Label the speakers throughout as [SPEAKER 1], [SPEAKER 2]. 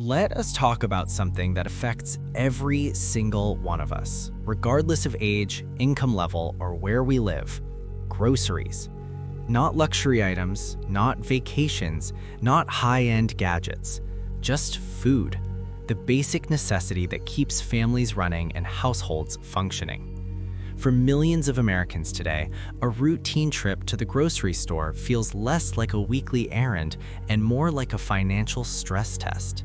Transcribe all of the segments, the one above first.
[SPEAKER 1] Let us talk about something that affects every single one of us, regardless of age, income level, or where we live: groceries. Not luxury items, not vacations, not high-end gadgets, just food, the basic necessity that keeps families running and households functioning. For millions of Americans today, a routine trip to the grocery store feels less like a weekly errand and more like a financial stress test.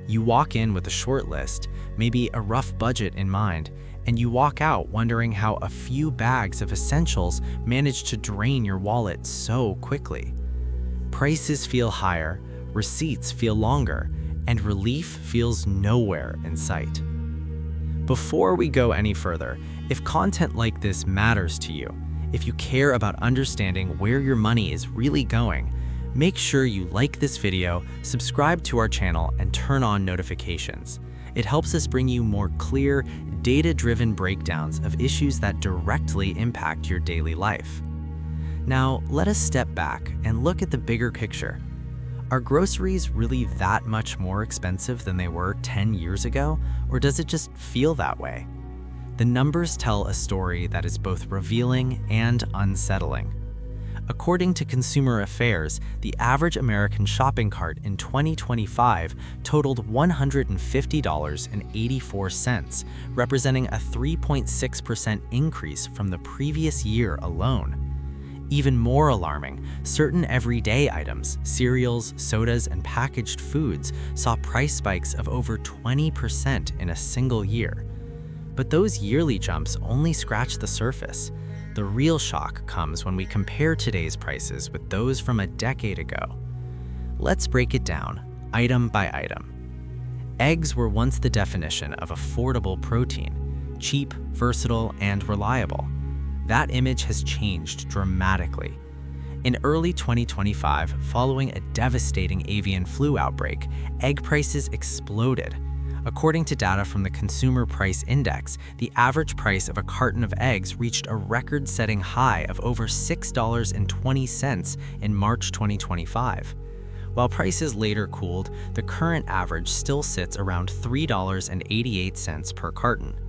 [SPEAKER 1] You walk in with a short list, maybe a rough budget in mind, and you walk out wondering how a few bags of essentials manage to drain your wallet so quickly. Prices feel higher, receipts feel longer, and relief feels nowhere in sight. Before we go any further, if content like this matters to you, if you care about understanding where your money is really going, make sure you like this video, subscribe to our channel, and turn on notifications. It helps us bring you more clear, data-driven breakdowns of issues that directly impact your daily life. Now, let us step back and look at the bigger picture. Are groceries really that much more expensive than they were 10 years ago, or does it just feel that way? The numbers tell a story that is both revealing and unsettling. According to Consumer Affairs, the average American shopping cart in 2025 totaled $150.84, representing a 3.6% increase from the previous year alone. Even more alarming, certain everyday items, cereals, sodas, and packaged foods saw price spikes of over 20% in a single year. But those yearly jumps only scratch the surface. The real shock comes when we compare today's prices with those from a decade ago. Let's break it down, item by item. Eggs were once the definition of affordable protein: cheap, versatile, and reliable. That image has changed dramatically. In early 2025, following a devastating avian flu outbreak, egg prices exploded. According to data from the Consumer Price Index, the average price of a carton of eggs reached a record-setting high of over $6.20 in March 2025. While prices later cooled, the current average still sits around $3.88 per carton.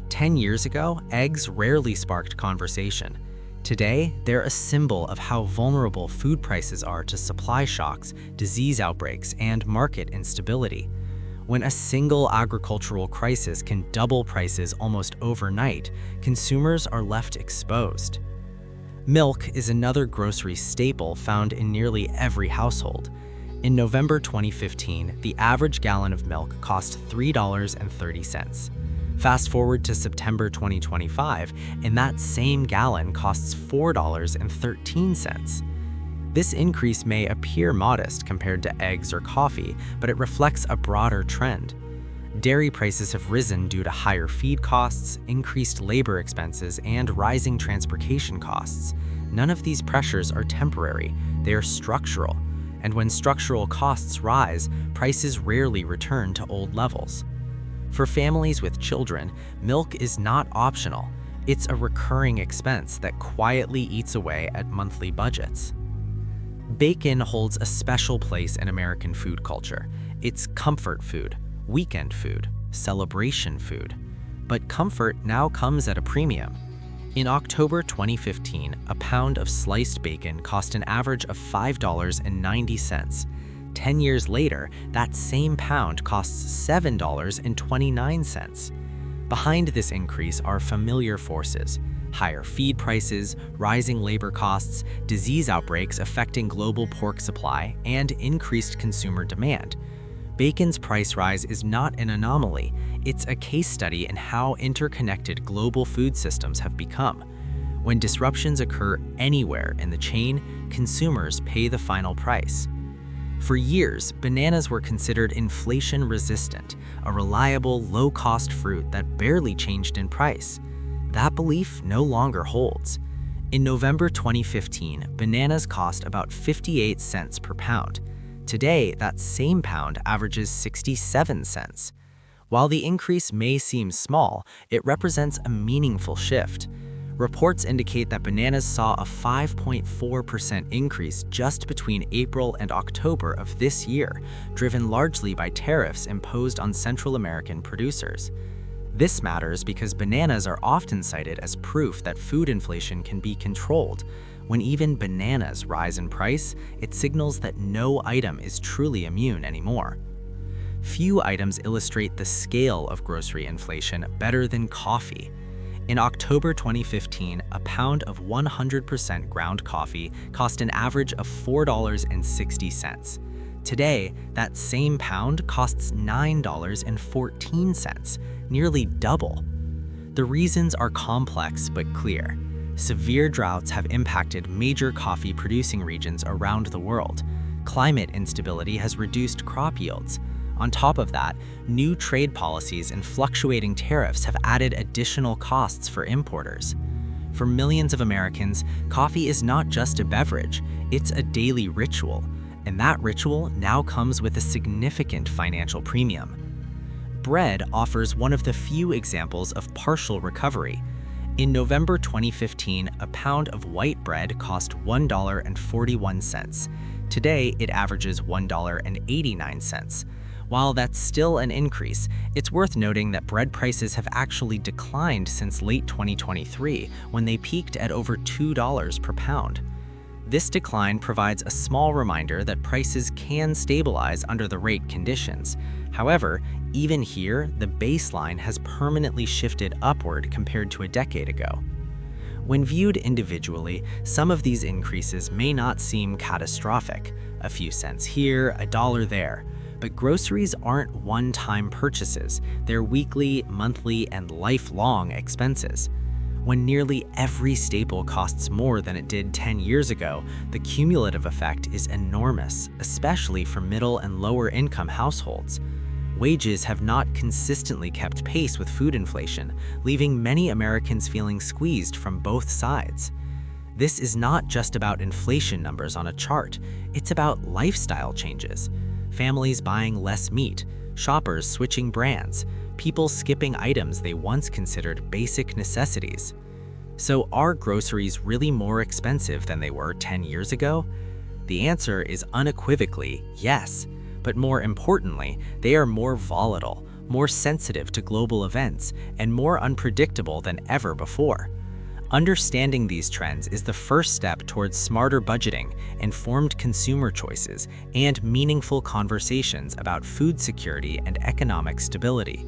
[SPEAKER 1] 10 years ago, eggs rarely sparked conversation. Today, they're a symbol of how vulnerable food prices are to supply shocks, disease outbreaks, and market instability. When a single agricultural crisis can double prices almost overnight, consumers are left exposed. Milk is another grocery staple found in nearly every household. In November 2015, the average gallon of milk cost $3.30. Fast forward to September 2025, and that same gallon costs $4.13. This increase may appear modest compared to eggs or coffee, but it reflects a broader trend. Dairy prices have risen due to higher feed costs, increased labor expenses, and rising transportation costs. None of these pressures are temporary, they are structural. And when structural costs rise, prices rarely return to old levels. For families with children, milk is not optional. It's a recurring expense that quietly eats away at monthly budgets. Bacon holds a special place in American food culture. It's comfort food, weekend food, celebration food. But comfort now comes at a premium. In October 2015, a pound of sliced bacon cost an average of $5.90. 10 years later, that same pound costs $7.29. Behind this increase are familiar forces: higher feed prices, rising labor costs, disease outbreaks affecting global pork supply, and increased consumer demand. Bacon's price rise is not an anomaly. It's a case study in how interconnected global food systems have become. When disruptions occur anywhere in the chain, consumers pay the final price. For years, bananas were considered inflation-resistant, a reliable, low-cost fruit that barely changed in price. That belief no longer holds. In November 2015, bananas cost about 58 cents per pound. Today, that same pound averages 67 cents. While the increase may seem small, it represents a meaningful shift. Reports indicate that bananas saw a 5.4% increase just between April and October of this year, driven largely by tariffs imposed on Central American producers. This matters because bananas are often cited as proof that food inflation can be controlled. When even bananas rise in price, it signals that no item is truly immune anymore. Few items illustrate the scale of grocery inflation better than coffee. In October 2015, a pound of 100% ground coffee cost an average of $4.60. Today, that same pound costs $9.14, nearly double. The reasons are complex but clear. Severe droughts have impacted major coffee-producing regions around the world. Climate instability has reduced crop yields. On top of that, new trade policies and fluctuating tariffs have added additional costs for importers. For millions of Americans, coffee is not just a beverage, it's a daily ritual, and that ritual now comes with a significant financial premium. Bread offers one of the few examples of partial recovery. In November 2015, a pound of white bread cost $1.41. Today, it averages $1.89. While that's still an increase, it's worth noting that bread prices have actually declined since late 2023, when they peaked at over $2 per pound. This decline provides a small reminder that prices can stabilize under the rate conditions. However, even here, the baseline has permanently shifted upward compared to a decade ago. When viewed individually, some of these increases may not seem catastrophic, a few cents here, a dollar there. But groceries aren't one-time purchases, they're weekly, monthly, and lifelong expenses. When nearly every staple costs more than it did 10 years ago, the cumulative effect is enormous, especially for middle and lower income households. Wages have not consistently kept pace with food inflation, leaving many Americans feeling squeezed from both sides. This is not just about inflation numbers on a chart, it's about lifestyle changes. Families buying less meat, shoppers switching brands, people skipping items they once considered basic necessities. So are groceries really more expensive than they were 10 years ago? The answer is unequivocally yes, but more importantly, they are more volatile, more sensitive to global events, and more unpredictable than ever before. Understanding these trends is the first step towards smarter budgeting, informed consumer choices, and meaningful conversations about food security and economic stability.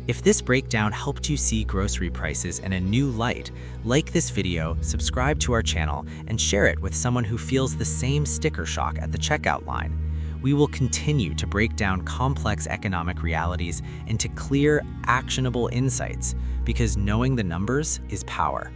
[SPEAKER 1] If this breakdown helped you see grocery prices in a new light, like this video, subscribe to our channel, and share it with someone who feels the same sticker shock at the checkout line. We will continue to break down complex economic realities into clear, actionable insights, because knowing the numbers is power.